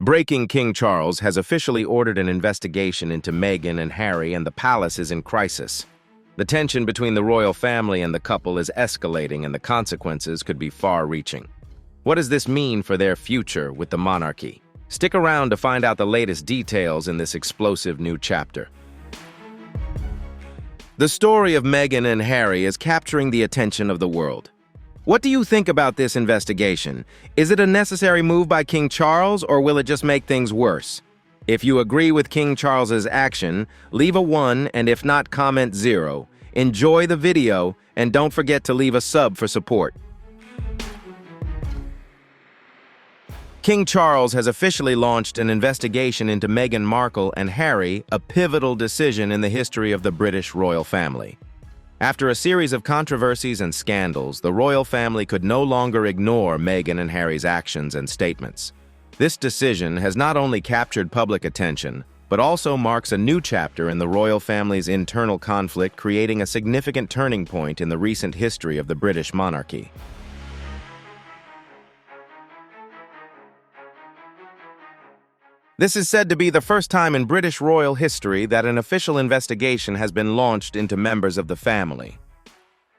Breaking King Charles has officially ordered an investigation into Meghan and Harry, and the palace is in crisis. The tension between the royal family and the couple is escalating, and the consequences could be far-reaching. What does this mean for their future with the monarchy? Stick around to find out the latest details in this explosive new chapter. The story of Meghan and Harry is capturing the attention of the world. What do you think about this investigation? Is it a necessary move by King Charles, or will it just make things worse? If you agree with King Charles's action, leave a 1, and if not, comment 0. Enjoy the video, and don't forget to leave a sub for support. King Charles has officially launched an investigation into Meghan Markle and Harry, a pivotal decision in the history of the British royal family. After a series of controversies and scandals, the royal family could no longer ignore Meghan and Harry's actions and statements. This decision has not only captured public attention, but also marks a new chapter in the royal family's internal conflict, creating a significant turning point in the recent history of the British monarchy. This is said to be the first time in British royal history that an official investigation has been launched into members of the family.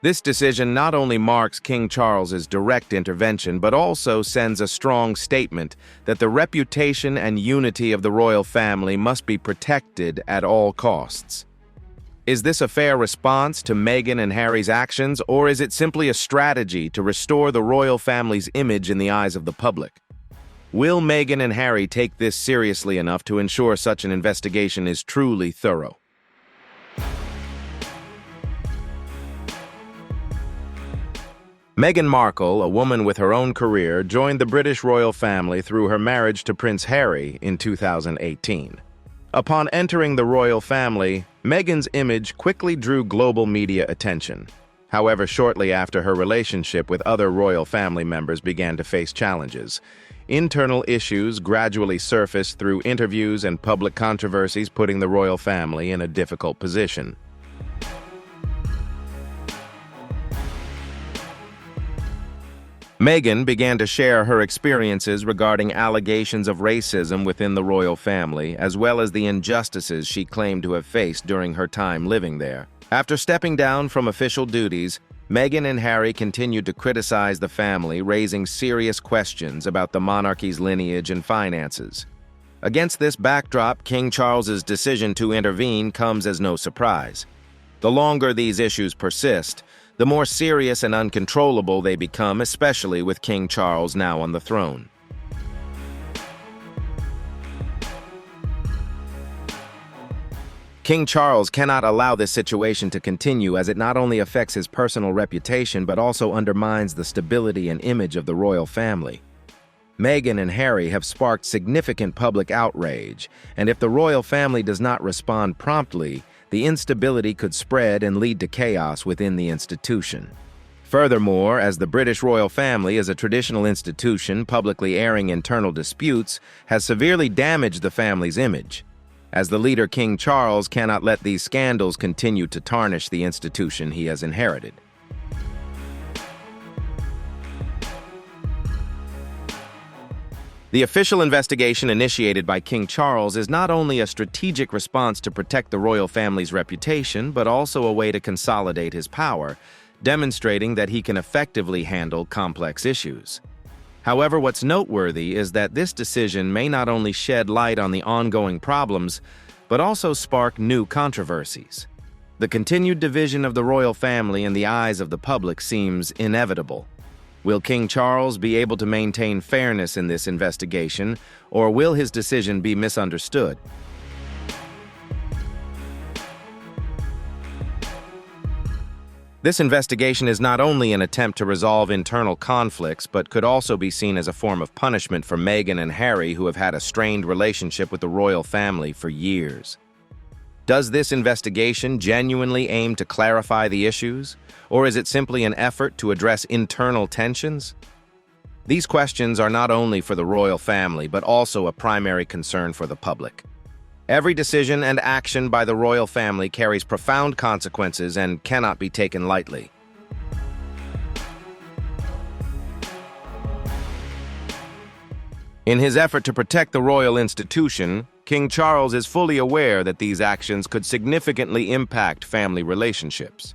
This decision not only marks King Charles's direct intervention, but also sends a strong statement that the reputation and unity of the royal family must be protected at all costs. Is this a fair response to Meghan and Harry's actions, or is it simply a strategy to restore the royal family's image in the eyes of the public? Will Meghan and Harry take this seriously enough to ensure such an investigation is truly thorough? Meghan Markle, a woman with her own career, joined the British royal family through her marriage to Prince Harry in 2018. Upon entering the royal family, Meghan's image quickly drew global media attention. However, shortly after, her relationship with other royal family members began to face challenges. Internal issues gradually surfaced through interviews and public controversies, putting the royal family in a difficult position. Meghan began to share her experiences regarding allegations of racism within the royal family, as well as the injustices she claimed to have faced during her time living there. After stepping down from official duties, Meghan and Harry continued to criticize the family, raising serious questions about the monarchy's lineage and finances. Against this backdrop, King Charles's decision to intervene comes as no surprise. The longer these issues persist, the more serious and uncontrollable they become, especially with King Charles now on the throne. King Charles cannot allow this situation to continue, as it not only affects his personal reputation but also undermines the stability and image of the royal family. Meghan and Harry have sparked significant public outrage, and if the royal family does not respond promptly, the instability could spread and lead to chaos within the institution. Furthermore, as the British royal family is a traditional institution, publicly airing internal disputes has severely damaged the family's image. As the leader, King Charles cannot let these scandals continue to tarnish the institution he has inherited. The official investigation initiated by King Charles is not only a strategic response to protect the royal family's reputation, but also a way to consolidate his power, demonstrating that he can effectively handle complex issues. However, what's noteworthy is that this decision may not only shed light on the ongoing problems, but also spark new controversies. The continued division of the royal family in the eyes of the public seems inevitable. Will King Charles be able to maintain fairness in this investigation, or will his decision be misunderstood? This investigation is not only an attempt to resolve internal conflicts, but could also be seen as a form of punishment for Meghan and Harry, who have had a strained relationship with the royal family for years. Does this investigation genuinely aim to clarify the issues, or is it simply an effort to address internal tensions? These questions are not only for the royal family, but also a primary concern for the public. Every decision and action by the royal family carries profound consequences and cannot be taken lightly. In his effort to protect the royal institution, King Charles is fully aware that these actions could significantly impact family relationships.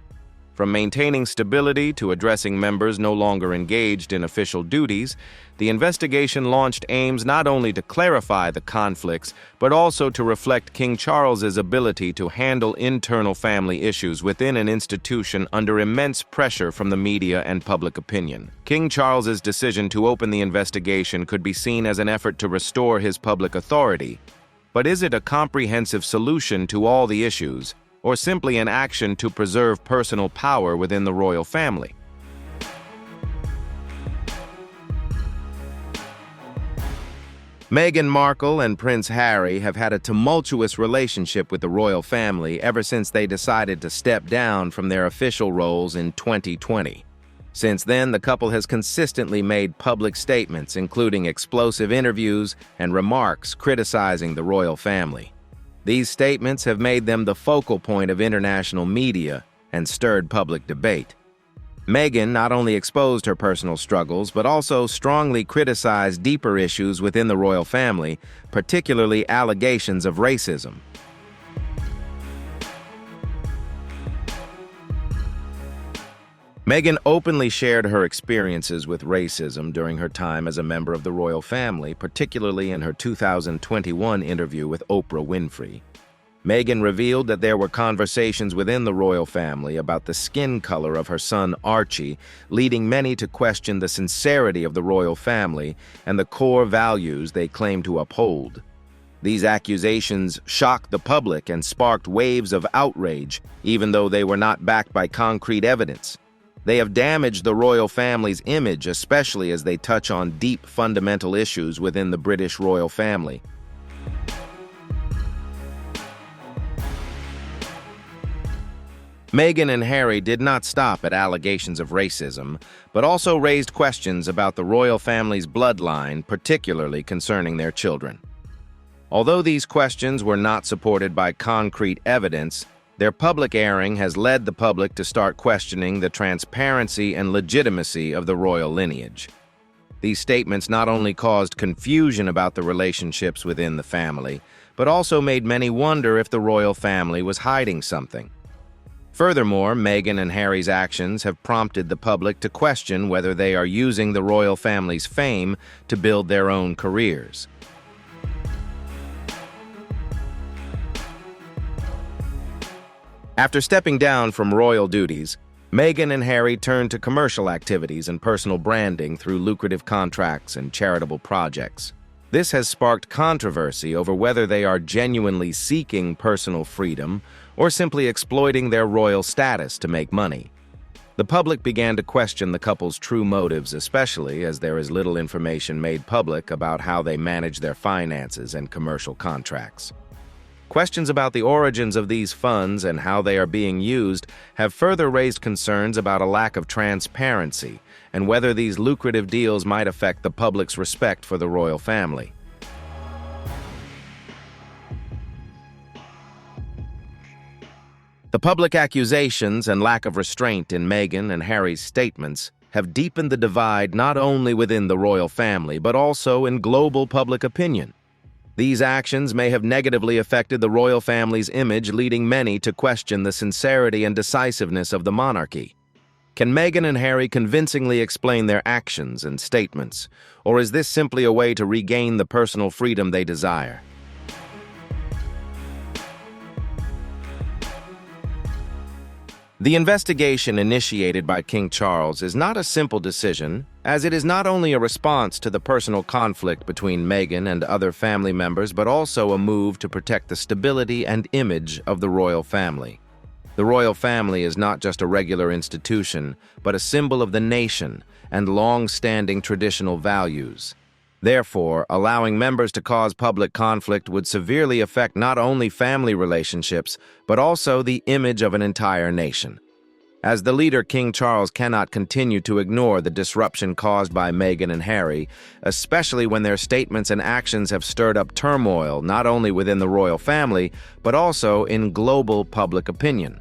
From maintaining stability to addressing members no longer engaged in official duties, the investigation launched aims not only to clarify the conflicts, but also to reflect King Charles's ability to handle internal family issues within an institution under immense pressure from the media and public opinion. King Charles's decision to open the investigation could be seen as an effort to restore his public authority. But is it a comprehensive solution to all the issues, or simply an action to preserve personal power within the royal family? Meghan Markle and Prince Harry have had a tumultuous relationship with the royal family ever since they decided to step down from their official roles in 2020. Since then, the couple has consistently made public statements, including explosive interviews and remarks criticizing the royal family. These statements have made them the focal point of international media and stirred public debate. Meghan not only exposed her personal struggles, but also strongly criticized deeper issues within the royal family, particularly allegations of racism. Meghan openly shared her experiences with racism during her time as a member of the royal family, particularly in her 2021 interview with Oprah Winfrey. Meghan revealed that there were conversations within the royal family about the skin color of her son Archie, leading many to question the sincerity of the royal family and the core values they claim to uphold. These accusations shocked the public and sparked waves of outrage, even though they were not backed by concrete evidence. They have damaged the royal family's image, especially as they touch on deep fundamental issues within the British royal family. Meghan and Harry did not stop at allegations of racism, but also raised questions about the royal family's bloodline, particularly concerning their children. Although these questions were not supported by concrete evidence, their public airing has led the public to start questioning the transparency and legitimacy of the royal lineage. These statements not only caused confusion about the relationships within the family, but also made many wonder if the royal family was hiding something. Furthermore, Meghan and Harry's actions have prompted the public to question whether they are using the royal family's fame to build their own careers. After stepping down from royal duties, Meghan and Harry turned to commercial activities and personal branding through lucrative contracts and charitable projects. This has sparked controversy over whether they are genuinely seeking personal freedom or simply exploiting their royal status to make money. The public began to question the couple's true motives, especially as there is little information made public about how they manage their finances and commercial contracts. Questions about the origins of these funds and how they are being used have further raised concerns about a lack of transparency and whether these lucrative deals might affect the public's respect for the royal family. The public accusations and lack of restraint in Meghan and Harry's statements have deepened the divide not only within the royal family, but also in global public opinion. These actions may have negatively affected the royal family's image, leading many to question the sincerity and decisiveness of the monarchy. Can Meghan and Harry convincingly explain their actions and statements, or is this simply a way to regain the personal freedom they desire? The investigation initiated by King Charles is not a simple decision, as it is not only a response to the personal conflict between Meghan and other family members, but also a move to protect the stability and image of the royal family. The royal family is not just a regular institution, but a symbol of the nation and long-standing traditional values. Therefore, allowing members to cause public conflict would severely affect not only family relationships, but also the image of an entire nation. As the leader, King Charles cannot continue to ignore the disruption caused by Meghan and Harry, especially when their statements and actions have stirred up turmoil not only within the royal family, but also in global public opinion.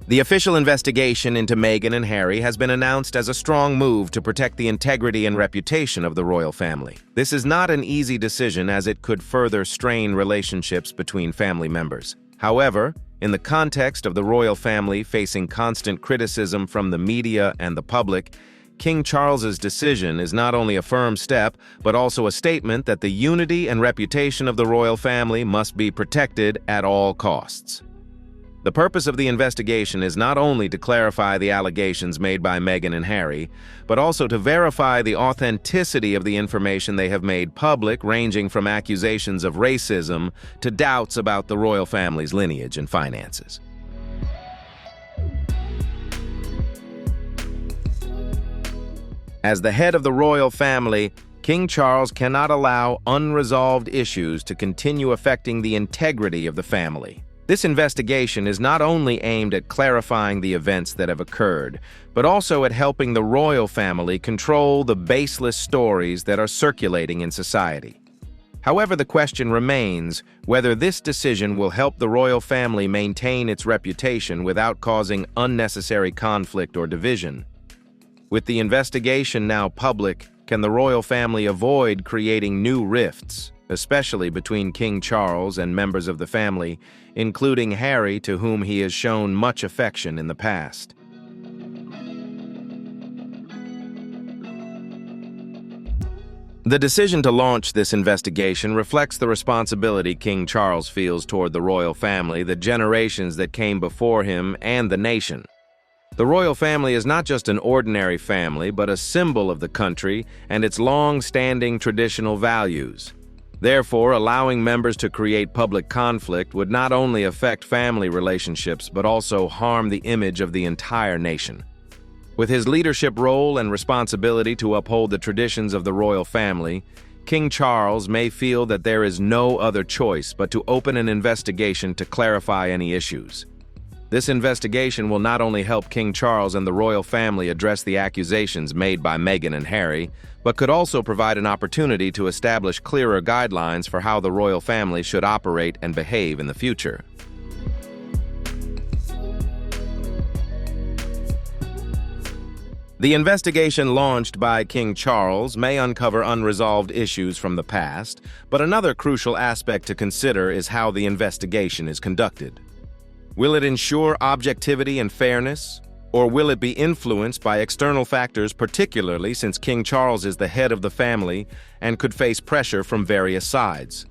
The official investigation into Meghan and Harry has been announced as a strong move to protect the integrity and reputation of the royal family. This is not an easy decision, as it could further strain relationships between family members. However, in the context of the royal family facing constant criticism from the media and the public, King Charles's decision is not only a firm step, but also a statement that the unity and reputation of the royal family must be protected at all costs. The purpose of the investigation is not only to clarify the allegations made by Meghan and Harry, but also to verify the authenticity of the information they have made public, ranging from accusations of racism to doubts about the royal family's lineage and finances. As the head of the royal family, King Charles cannot allow unresolved issues to continue affecting the integrity of the family. This investigation is not only aimed at clarifying the events that have occurred, but also at helping the royal family control the baseless stories that are circulating in society. However, the question remains whether this decision will help the royal family maintain its reputation without causing unnecessary conflict or division. With the investigation now public, can the royal family avoid creating new rifts, especially between King Charles and members of the family, including Harry, to whom he has shown much affection in the past? The decision to launch this investigation reflects the responsibility King Charles feels toward the royal family, the generations that came before him, and the nation. The royal family is not just an ordinary family, but a symbol of the country and its long-standing traditional values. Therefore, allowing members to create public conflict would not only affect family relationships, but also harm the image of the entire nation. With his leadership role and responsibility to uphold the traditions of the royal family, King Charles may feel that there is no other choice but to open an investigation to clarify any issues. This investigation will not only help King Charles and the royal family address the accusations made by Meghan and Harry, but could also provide an opportunity to establish clearer guidelines for how the royal family should operate and behave in the future. The investigation launched by King Charles may uncover unresolved issues from the past, but another crucial aspect to consider is how the investigation is conducted. Will it ensure objectivity and fairness, or will it be influenced by external factors, particularly since King Charles is the head of the family and could face pressure from various sides?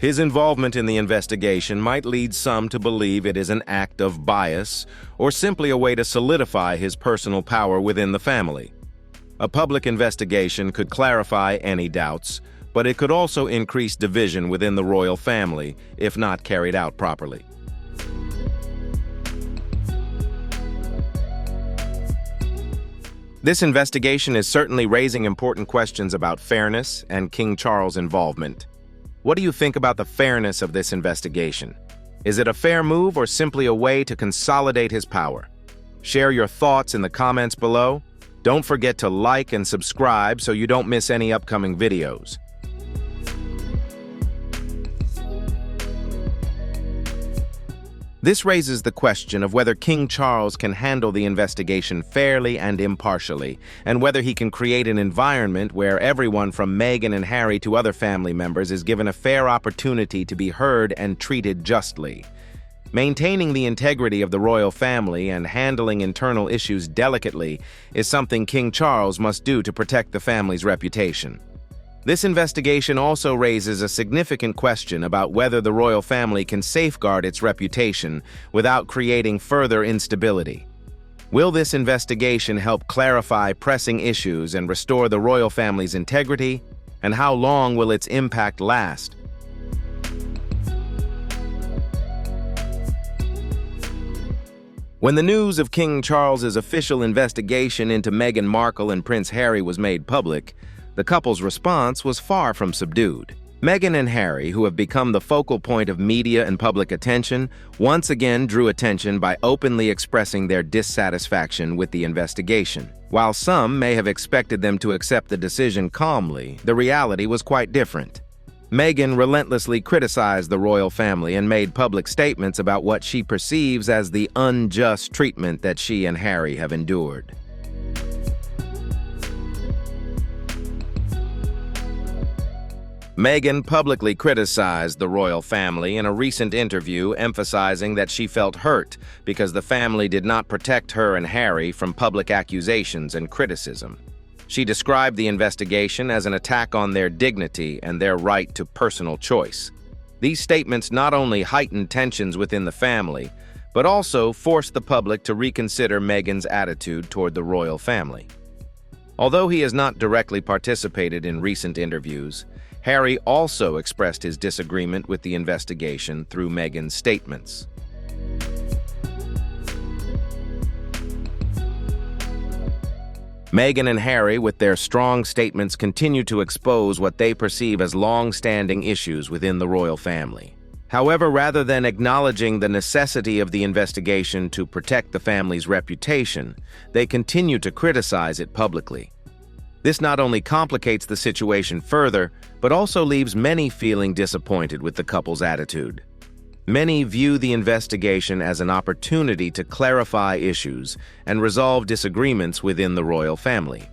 His involvement in the investigation might lead some to believe it is an act of bias or simply a way to solidify his personal power within the family. A public investigation could clarify any doubts, but it could also increase division within the royal family if not carried out properly. This investigation is certainly raising important questions about fairness and King Charles' involvement. What do you think about the fairness of this investigation? Is it a fair move or simply a way to consolidate his power? Share your thoughts in the comments below. Don't forget to like and subscribe so you don't miss any upcoming videos. This raises the question of whether King Charles can handle the investigation fairly and impartially, and whether he can create an environment where everyone from Meghan and Harry to other family members is given a fair opportunity to be heard and treated justly. Maintaining the integrity of the royal family and handling internal issues delicately is something King Charles must do to protect the family's reputation. This investigation also raises a significant question about whether the royal family can safeguard its reputation without creating further instability. Will this investigation help clarify pressing issues and restore the royal family's integrity? And how long will its impact last? When the news of King Charles's official investigation into Meghan Markle and Prince Harry was made public, the couple's response was far from subdued. Meghan and Harry, who have become the focal point of media and public attention, once again drew attention by openly expressing their dissatisfaction with the investigation. While some may have expected them to accept the decision calmly, the reality was quite different. Meghan relentlessly criticized the royal family and made public statements about what she perceives as the unjust treatment that she and Harry have endured. Meghan publicly criticized the royal family in a recent interview, emphasizing that she felt hurt because the family did not protect her and Harry from public accusations and criticism. She described the investigation as an attack on their dignity and their right to personal choice. These statements not only heightened tensions within the family, but also forced the public to reconsider Meghan's attitude toward the royal family. Although he has not directly participated in recent interviews, Harry also expressed his disagreement with the investigation through Meghan's statements. Meghan and Harry, with their strong statements, continue to expose what they perceive as long-standing issues within the royal family. However, rather than acknowledging the necessity of the investigation to protect the family's reputation, they continue to criticize it publicly. This not only complicates the situation further, but also leaves many feeling disappointed with the couple's attitude. Many view the investigation as an opportunity to clarify issues and resolve disagreements within the royal family.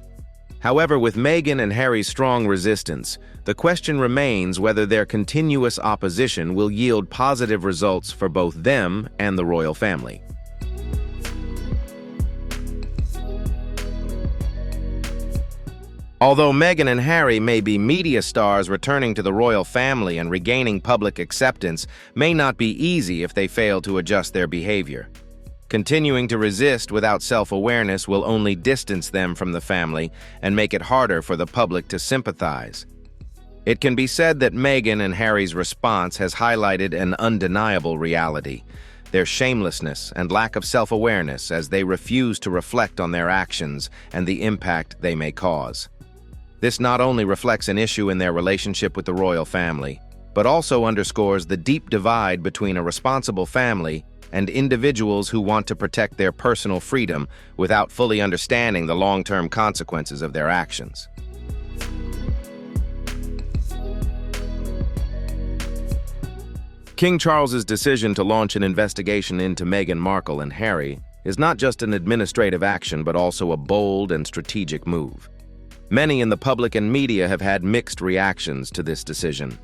However, with Meghan and Harry's strong resistance, the question remains whether their continuous opposition will yield positive results for both them and the royal family. Although Meghan and Harry may be media stars, returning to the royal family and regaining public acceptance may not be easy if they fail to adjust their behavior. Continuing to resist without self-awareness will only distance them from the family and make it harder for the public to sympathize. It can be said that Meghan and Harry's response has highlighted an undeniable reality: their shamelessness and lack of self-awareness as they refuse to reflect on their actions and the impact they may cause. This not only reflects an issue in their relationship with the royal family, but also underscores the deep divide between a responsible family and individuals who want to protect their personal freedom without fully understanding the long-term consequences of their actions. King Charles's decision to launch an investigation into Meghan Markle and Harry is not just an administrative action, but also a bold and strategic move. Many in the public and media have had mixed reactions to this decision.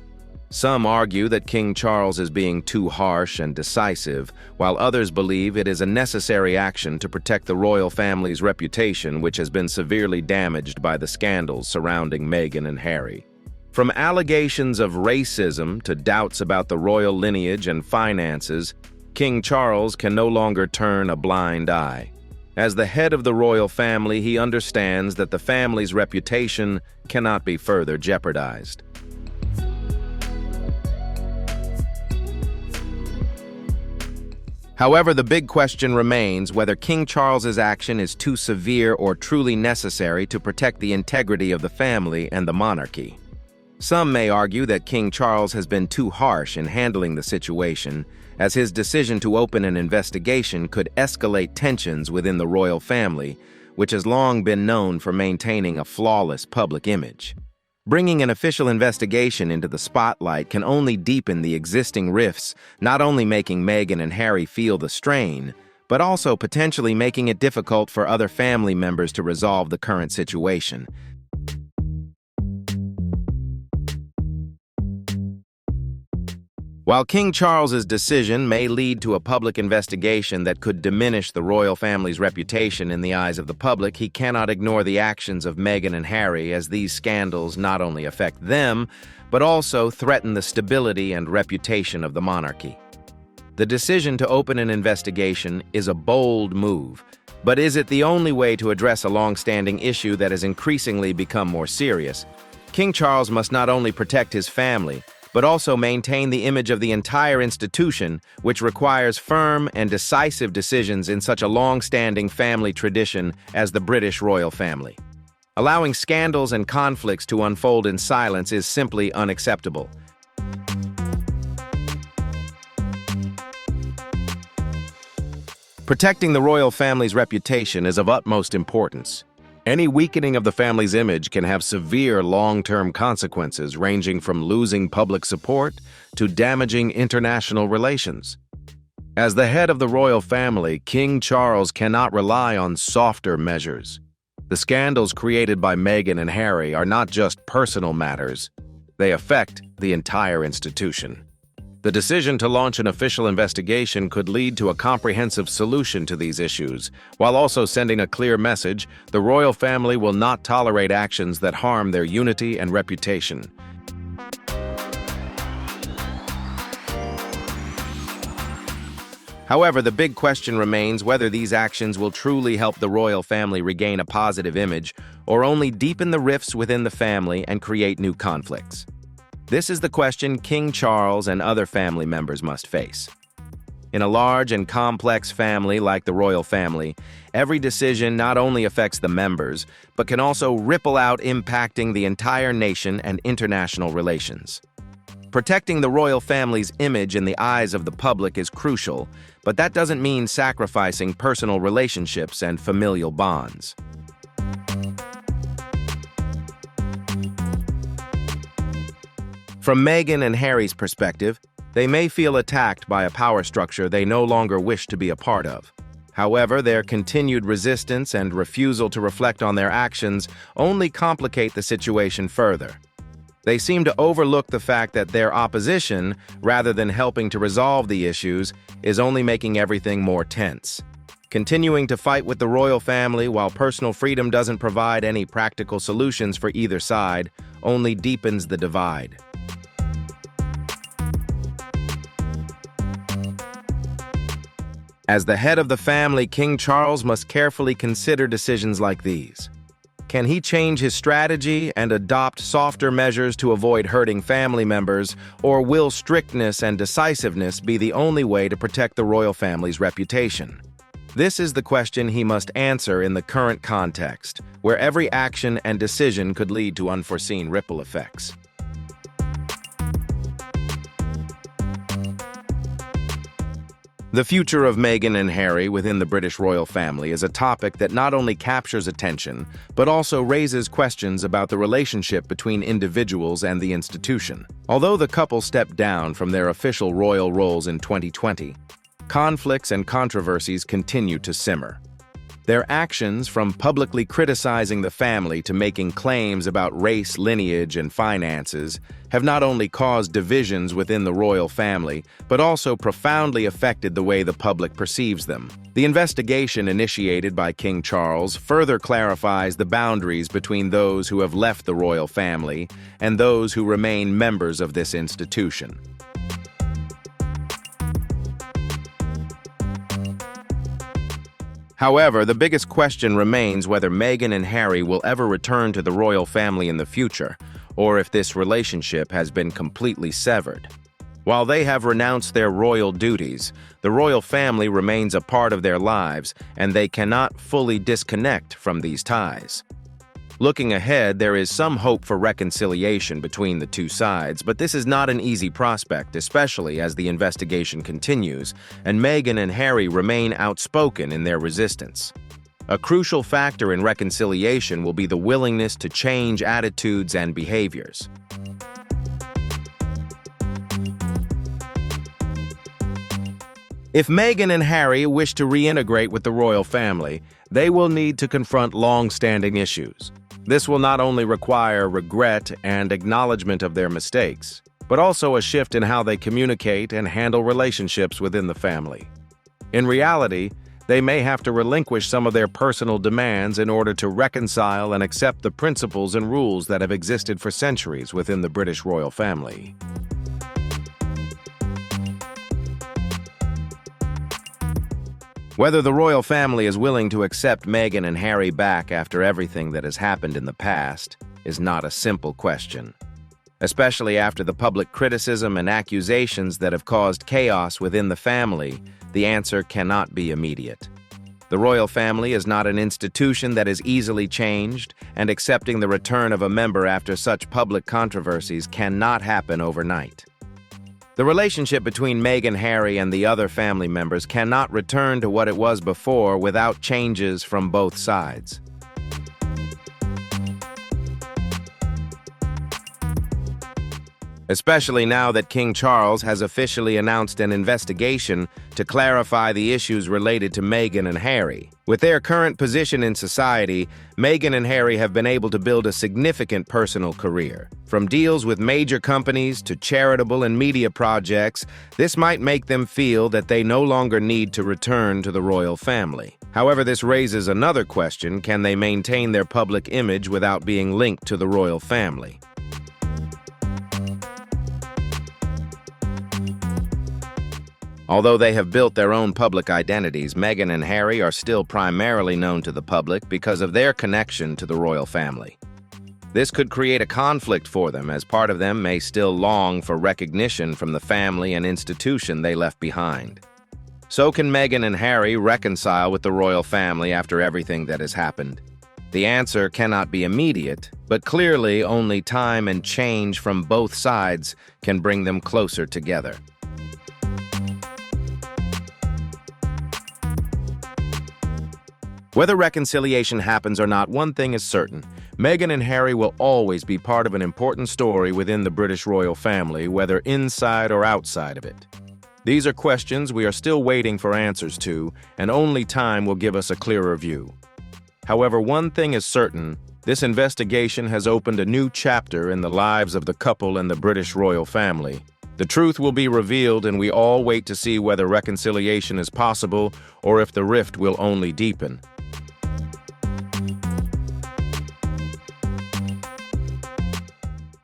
Some argue that King Charles is being too harsh and decisive, while others believe it is a necessary action to protect the royal family's reputation, which has been severely damaged by the scandals surrounding Meghan and Harry. From allegations of racism to doubts about the royal lineage and finances, King Charles can no longer turn a blind eye. As the head of the royal family, he understands that the family's reputation cannot be further jeopardized. However, the big question remains whether King Charles's action is too severe or truly necessary to protect the integrity of the family and the monarchy. Some may argue that King Charles has been too harsh in handling the situation, as his decision to open an investigation could escalate tensions within the royal family, which has long been known for maintaining a flawless public image. Bringing an official investigation into the spotlight can only deepen the existing rifts, not only making Meghan and Harry feel the strain, but also potentially making it difficult for other family members to resolve the current situation. While King Charles's decision may lead to a public investigation that could diminish the royal family's reputation in the eyes of the public, he cannot ignore the actions of Meghan and Harry, as these scandals not only affect them, but also threaten the stability and reputation of the monarchy. The decision to open an investigation is a bold move, but is it the only way to address a long-standing issue that has increasingly become more serious? King Charles must not only protect his family, but also maintain the image of the entire institution, which requires firm and decisive decisions in such a long-standing family tradition as the British royal family. Allowing scandals and conflicts to unfold in silence is simply unacceptable. Protecting the royal family's reputation is of utmost importance. Any weakening of the family's image can have severe long-term consequences, ranging from losing public support to damaging international relations. As the head of the royal family, King Charles cannot rely on softer measures. The scandals created by Meghan and Harry are not just personal matters, they affect the entire institution. The decision to launch an official investigation could lead to a comprehensive solution to these issues, while also sending a clear message: the royal family will not tolerate actions that harm their unity and reputation. However, the big question remains whether these actions will truly help the royal family regain a positive image or only deepen the rifts within the family and create new conflicts. This is the question King Charles and other family members must face. In a large and complex family like the royal family, every decision not only affects the members, but can also ripple out, impacting the entire nation and international relations. Protecting the royal family's image in the eyes of the public is crucial, but that doesn't mean sacrificing personal relationships and familial bonds. From Meghan and Harry's perspective, they may feel attacked by a power structure they no longer wish to be a part of. However, their continued resistance and refusal to reflect on their actions only complicate the situation further. They seem to overlook the fact that their opposition, rather than helping to resolve the issues, is only making everything more tense. Continuing to fight with the royal family while personal freedom doesn't provide any practical solutions for either side only deepens the divide. As the head of the family, King Charles must carefully consider decisions like these. Can he change his strategy and adopt softer measures to avoid hurting family members, or will strictness and decisiveness be the only way to protect the royal family's reputation? This is the question he must answer in the current context, where every action and decision could lead to unforeseen ripple effects. The future of Meghan and Harry within the British royal family is a topic that not only captures attention, but also raises questions about the relationship between individuals and the institution. Although the couple stepped down from their official royal roles in 2020, conflicts and controversies continue to simmer. Their actions, from publicly criticizing the family to making claims about race, lineage, and finances, have not only caused divisions within the royal family, but also profoundly affected the way the public perceives them. The investigation initiated by King Charles further clarifies the boundaries between those who have left the royal family and those who remain members of this institution. However, the biggest question remains whether Meghan and Harry will ever return to the royal family in the future, or if this relationship has been completely severed. While they have renounced their royal duties, the royal family remains a part of their lives, and they cannot fully disconnect from these ties. Looking ahead, there is some hope for reconciliation between the two sides, but this is not an easy prospect, especially as the investigation continues, and Meghan and Harry remain outspoken in their resistance. A crucial factor in reconciliation will be the willingness to change attitudes and behaviors. If Meghan and Harry wish to reintegrate with the royal family, they will need to confront long-standing issues. This will not only require regret and acknowledgement of their mistakes, but also a shift in how they communicate and handle relationships within the family. In reality, they may have to relinquish some of their personal demands in order to reconcile and accept the principles and rules that have existed for centuries within the British royal family. Whether the royal family is willing to accept Meghan and Harry back after everything that has happened in the past is not a simple question. Especially after the public criticism and accusations that have caused chaos within the family, the answer cannot be immediate. The royal family is not an institution that is easily changed, and accepting the return of a member after such public controversies cannot happen overnight. The relationship between Meghan, Harry, and the other family members cannot return to what it was before without changes from both sides. especially now that King Charles has officially announced an investigation to clarify the issues related to Meghan and Harry. With their current position in society, Meghan and Harry have been able to build a significant personal career. From deals with major companies to charitable and media projects, this might make them feel that they no longer need to return to the royal family. However, this raises another question: can they maintain their public image without being linked to the royal family? Although they have built their own public identities, Meghan and Harry are still primarily known to the public because of their connection to the royal family. This could create a conflict for them, as part of them may still long for recognition from the family and institution they left behind. So can Meghan and Harry reconcile with the royal family after everything that has happened? The answer cannot be immediate, but clearly only time and change from both sides can bring them closer together. Whether reconciliation happens or not, one thing is certain: Meghan and Harry will always be part of an important story within the British royal family, whether inside or outside of it. These are questions we are still waiting for answers to, and only time will give us a clearer view. However, one thing is certain: this investigation has opened a new chapter in the lives of the couple and the British royal family. The truth will be revealed, and we all wait to see whether reconciliation is possible or if the rift will only deepen.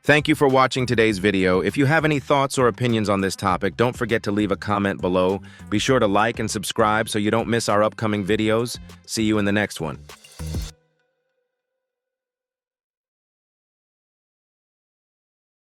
Thank you for watching today's video. If you have any thoughts or opinions on this topic, don't forget to leave a comment below. Be sure to like and subscribe so you don't miss our upcoming videos. See you in the next one.